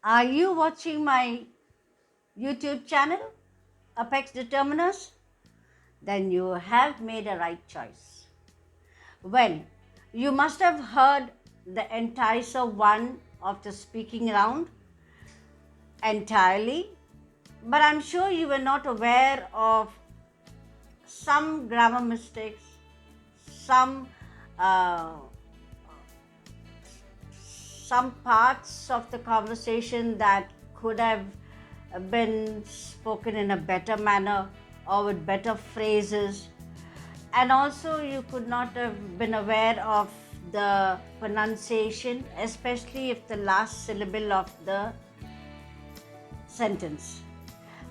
Are you watching my YouTube channel, Apex Determiners? Then you have made a right choice. Well, you must have heard the enticer one of the speaking round entirely, but I'm sure you were not aware of some grammar mistakes, some uh, some parts of the conversation that could have been spoken in a better manner or with better phrases. And also, you could not have been aware of the pronunciation, especially if the last syllable of the sentence.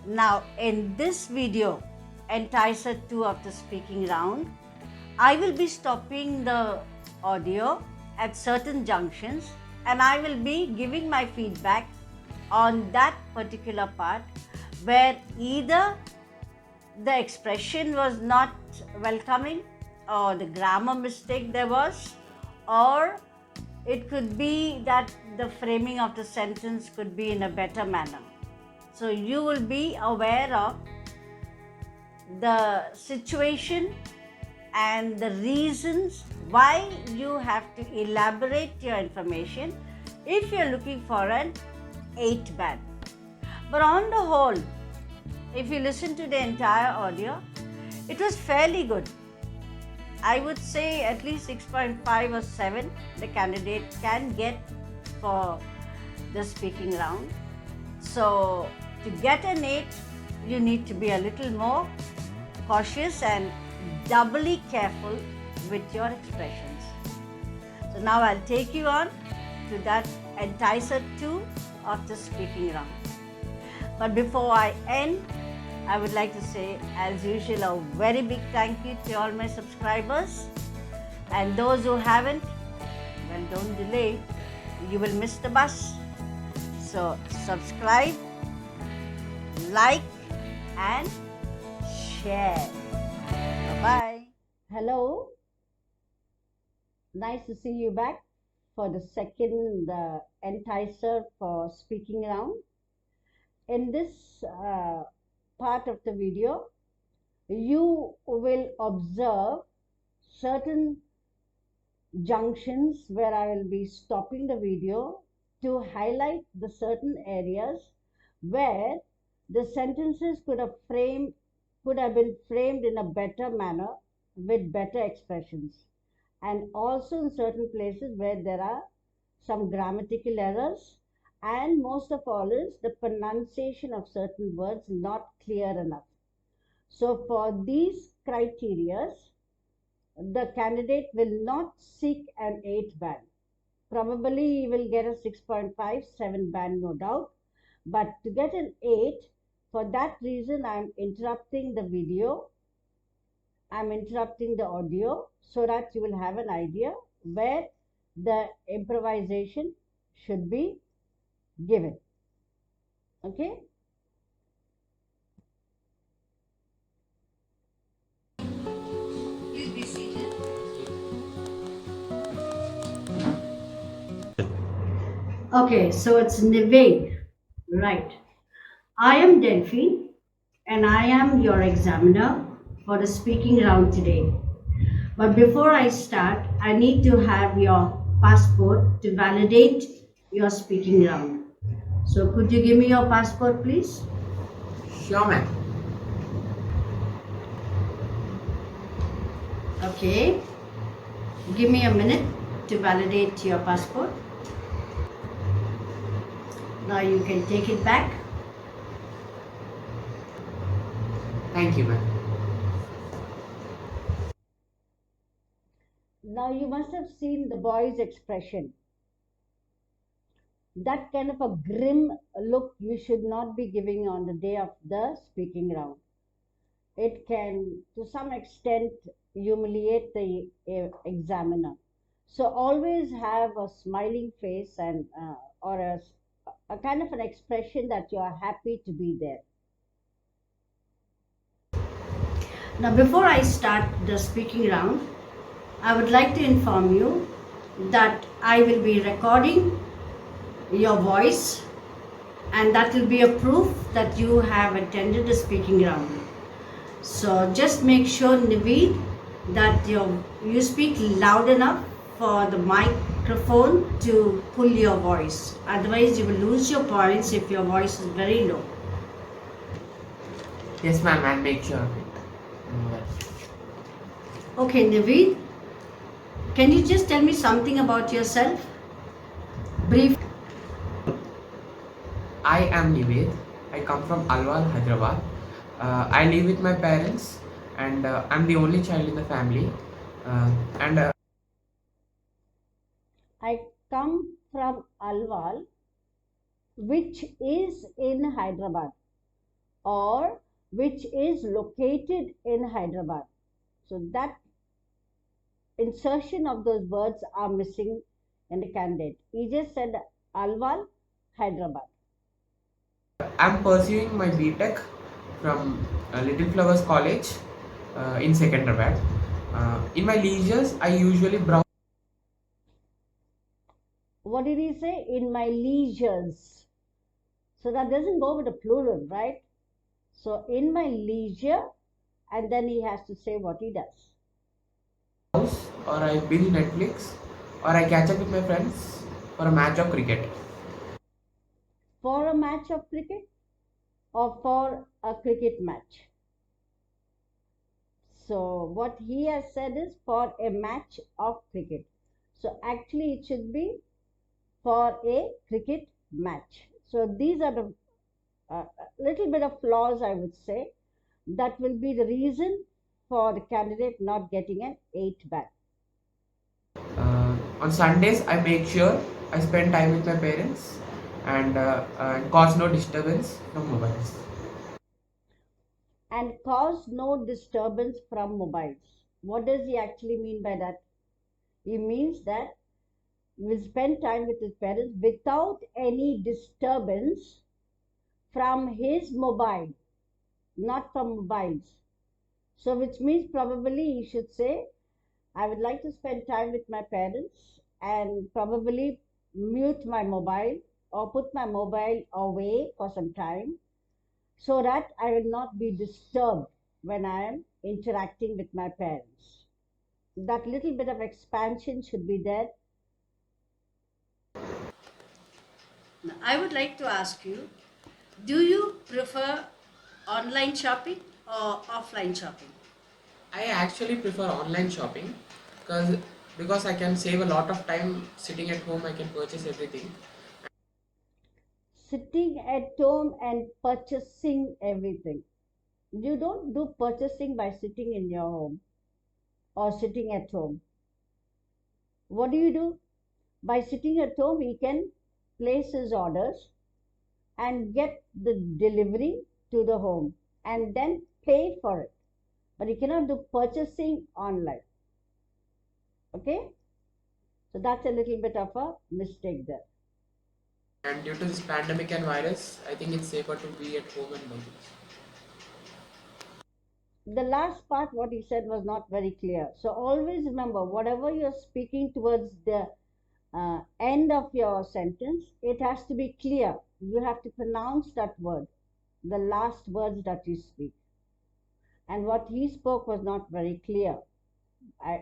Now, in this video, Enticer 2 of the speaking round, I will be stopping the audio at certain junctions and I will be giving my feedback on that particular part where either the expression was not welcoming or the grammar mistake there was, or it could be that the framing of the sentence could be in a better manner. So you will be aware of the situation and the reasons why you have to elaborate your information if you're looking for an 8 band. But on the whole, if you listen to the entire audio, it was fairly good. I would say at least 6.5 or 7 the candidate can get for the speaking round. So to get an 8, you need to be a little more cautious and doubly careful with your expressions. So now I'll take you on to that Enticer 2 of the speaking round. But before I end, I would like to say, as usual, a very big thank you to all my subscribers. And those who haven't, well, don't delay. You will miss the bus. So subscribe, like, and share. Bye-bye. Hello. Nice to see you back for the second Enticer for speaking round. In this part of the video, you will observe certain junctions where I will be stopping the video to highlight the certain areas where the sentences could have been framed in a better manner with better expressions, and also in certain places where there are some grammatical errors, and most of all is the pronunciation of certain words not clear enough. So for these criterias, the candidate will not seek an 8 band. Probably he will get a 6.5, 7 band, no doubt. But to get an 8, for that reason, I'm interrupting the video. I'm interrupting the audio so that you will have an idea where the improvisation should be given. Okay? Please be seated. Okay, so it's Nivek, right? I am Delphine and I am your examiner for the speaking round today. But before I start, I need to have your passport to validate your speaking round. So could you give me your passport, please? Sure, ma'am. Okay. Give me a minute to validate your passport. Now you can take it back. Thank you, ma'am. Now you must have seen the boy's expression. That kind of a grim look you should not be giving on the day of the speaking round. It can, to some extent, humiliate the examiner. So always have a smiling face and or a kind of an expression that you are happy to be there. Now, before I start the speaking round, I would like to inform you that I will be recording your voice and that will be a proof that you have attended the speaking round. So just make sure, Naveed, that you speak loud enough for the microphone to pull your voice. Otherwise, you will lose your points if your voice is very low. Yes, ma'am, I'll make sure of it. Okay, Naveed, can you just tell me something about yourself? Brief. I am Nived. I come from Alwal, Hyderabad. I live with my parents, and I'm the only child in the family. And I come from Alwal, which is in Hyderabad, or which is located in Hyderabad. So that insertion of those words are missing in the candidate. He just said Alwal, Hyderabad. I'm pursuing my BTech from Little Flowers College in Secunderabad. In my leisures, I usually browse. What did he say? In my leisures. So that doesn't go with a plural, right? So in my leisure, and then he has to say what he does. Or I binge Netflix, or I catch up with my friends for a match of cricket. For a match of cricket or for a cricket match? So what he has said is for a match of cricket. So actually it should be for a cricket match. So these are the little bit of flaws, I would say, that will be the reason for the candidate not getting an 8 back. On Sundays, I make sure I spend time with my parents and cause no disturbance from mobiles. And cause no disturbance from mobiles. What does he actually mean by that? He means that he will spend time with his parents without any disturbance from his mobile, not from mobiles. So, which means probably he should say, I would like to spend time with my parents and probably mute my mobile or put my mobile away for some time so that I will not be disturbed when I am interacting with my parents. That little bit of expansion should be there. Now, I would like to ask you, do you prefer online shopping or offline shopping? I actually prefer online shopping because I can save a lot of time sitting at home. I can purchase everything. Sitting at home and purchasing everything. You don't do purchasing by sitting in your home or sitting at home. What do you do? By sitting at home, he can place his orders and get the delivery to the home and then pay for it. But you cannot do purchasing online. Okay? So that's a little bit of a mistake there. And due to this pandemic and virus, I think it's safer to be at home and buy things. The last part, what he said was not very clear. So always remember, whatever you're speaking towards the end of your sentence, it has to be clear. You have to pronounce that word, the last words that you speak. And what he spoke was not very clear.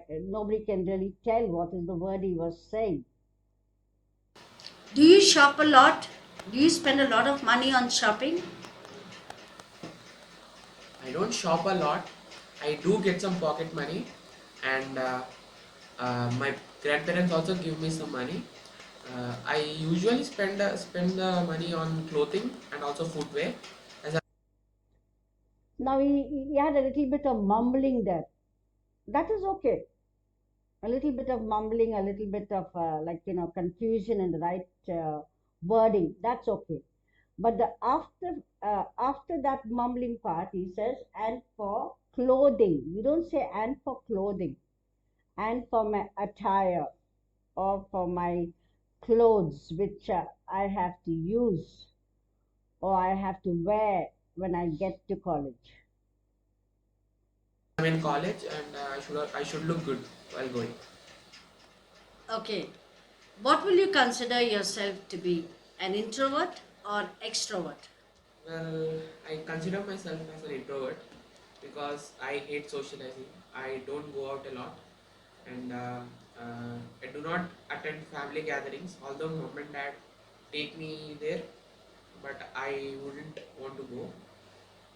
Nobody can really tell what is the word he was saying. Do you shop a lot? Do you spend a lot of money on shopping? I don't shop a lot. I do get some pocket money, and my grandparents also give me some money. I usually spend the money on clothing and also footwear. As I, Now he had a little bit of mumbling there. That is okay. A little bit of mumbling, a little bit of confusion in the right wording. That's okay. But the after that mumbling part, he says, and for clothing. You don't say and for clothing, and for my attire, or for my clothes which I have to use or I have to wear when I get to college. I'm in college, and I should look good while going. Okay. What will you consider yourself to be? An introvert or extrovert? Well, I consider myself as an introvert because I hate socializing. I don't go out a lot, and I do not attend family gatherings. Although mom and dad take me there, but I wouldn't want to go.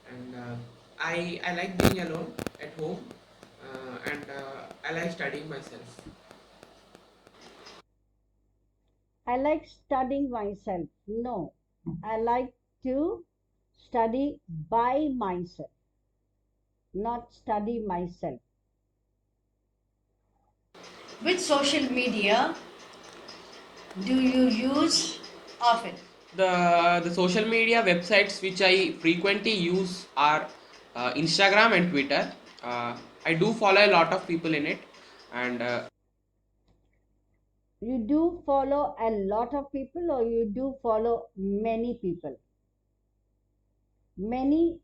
And I like being alone at home, and I like studying myself. I like studying myself. No, I like to study by myself, not study myself. Which social media do you use often? The social media websites which I frequently use are Instagram and Twitter. I do follow a lot of people in it, and You do follow a lot of people, or you do follow many people? Many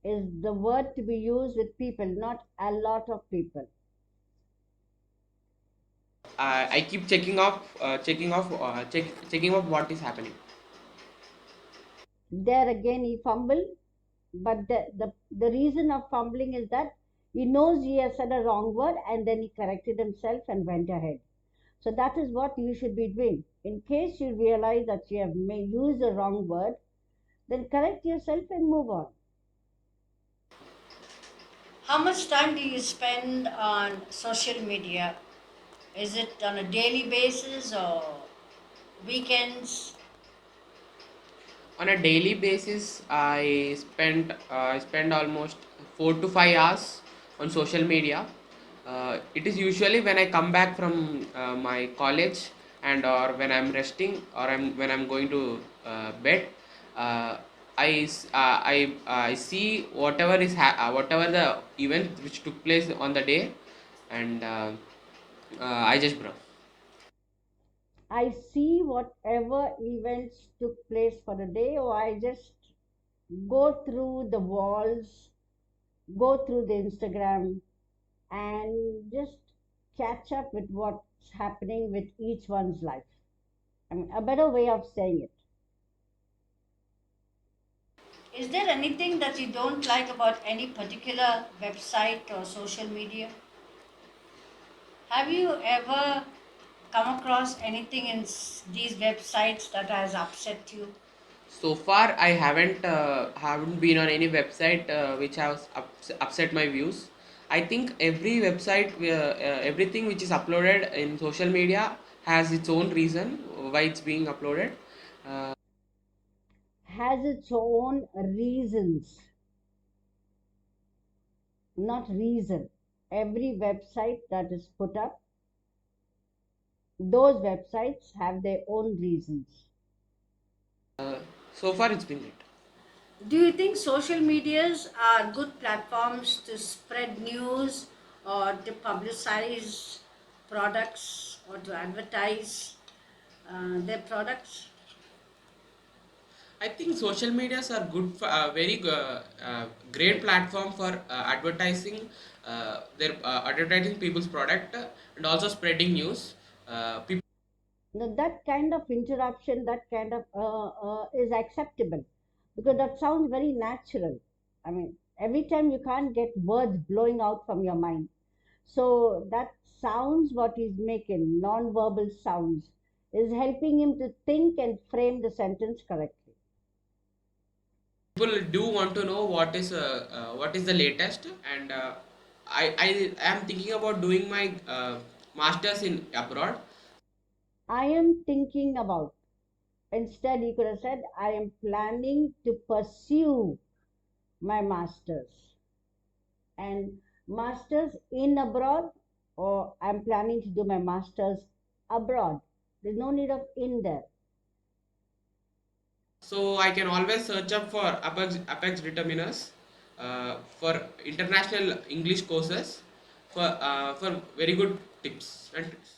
is the word to be used with people, not a lot of people. I keep checking off what is happening. There again, he fumbled, but the reason of fumbling is that he knows he has said a wrong word and then he corrected himself and went ahead. So that is what you should be doing. In case you realize that you have may use the wrong word, then correct yourself and move on. How much time do you spend on social media? Is it on a daily basis or weekends? On a daily basis, I spend almost 4 to 5 hours on social media. It is usually when I come back from my college, and or when I'm resting, or when I'm going to bed. Uh, I see whatever the event which took place on the day, and I just browse. I see whatever events took place for the day, or I just go through the walls, go through the Instagram, and just catch up with what's happening with each one's life. I mean, a better way of saying it. Is there anything that you don't like about any particular website or social media? Have you ever come across anything in these websites that has upset you? So far, I haven't been on any website which has upset my views. I think everything which is uploaded in social media has its own reason why it's being uploaded. Uh, Has its own reasons, not reason. Every website that is put up, those websites have their own reasons. so far, it's been it. Do you think social medias are good platforms to spread news or to publicize products or to advertise their products? I think social medias are good for great platform for advertising people's product, and also spreading news. People Now, that kind of interruption, that kind of is acceptable because that sounds very natural. I mean, every time you can't get words blowing out from your mind. So that sounds what he's making, non-verbal sounds, is helping him to think and frame the sentence correctly. do want to know what is the latest, and I am thinking about doing my masters in abroad. I am thinking about, instead, he could have said, I am planning to pursue my master's. And master's in abroad, or I'm planning to do my master's abroad. There's no need of in there. So I can always search up for apex determiners for international English courses for very good tips and tricks.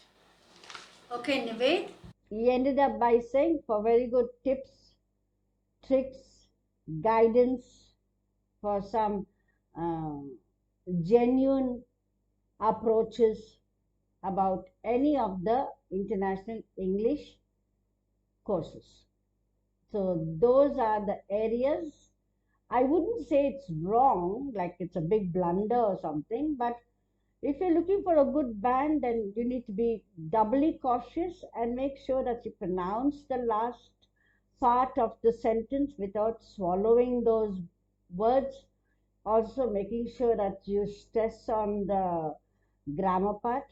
Okay, Nived. He ended up by saying, for very good tips, tricks, guidance, for some um, genuine approaches about any of the international English courses. So those are the areas. I wouldn't say it's wrong, like it's a big blunder or something, but if you're looking for a good band, then you need to be doubly cautious and make sure that you pronounce the last part of the sentence without swallowing those words. Also, making sure that you stress on the grammar part,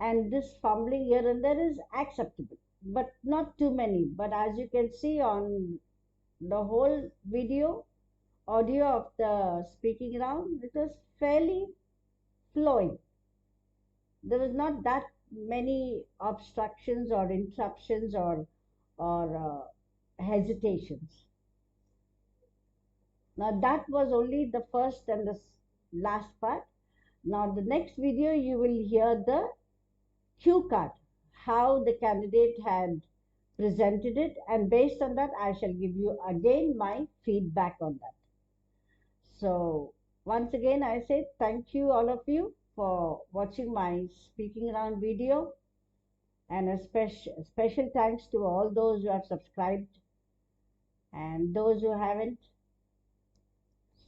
and this fumbling here and there is acceptable, but not too many. But as you can see on the whole audio of the speaking round, it was fairly flowing. There was not that many obstructions or interruptions or hesitations. Now that was only the first and the last part. Now the next video you will hear the cue card, how the candidate had presented it, and based on that I shall give you again my feedback on that. So once again I say thank you all of you for watching my speaking round video, and a special thanks to all those who have subscribed, and those who haven't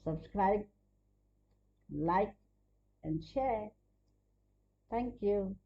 subscribed, like and share. Thank you.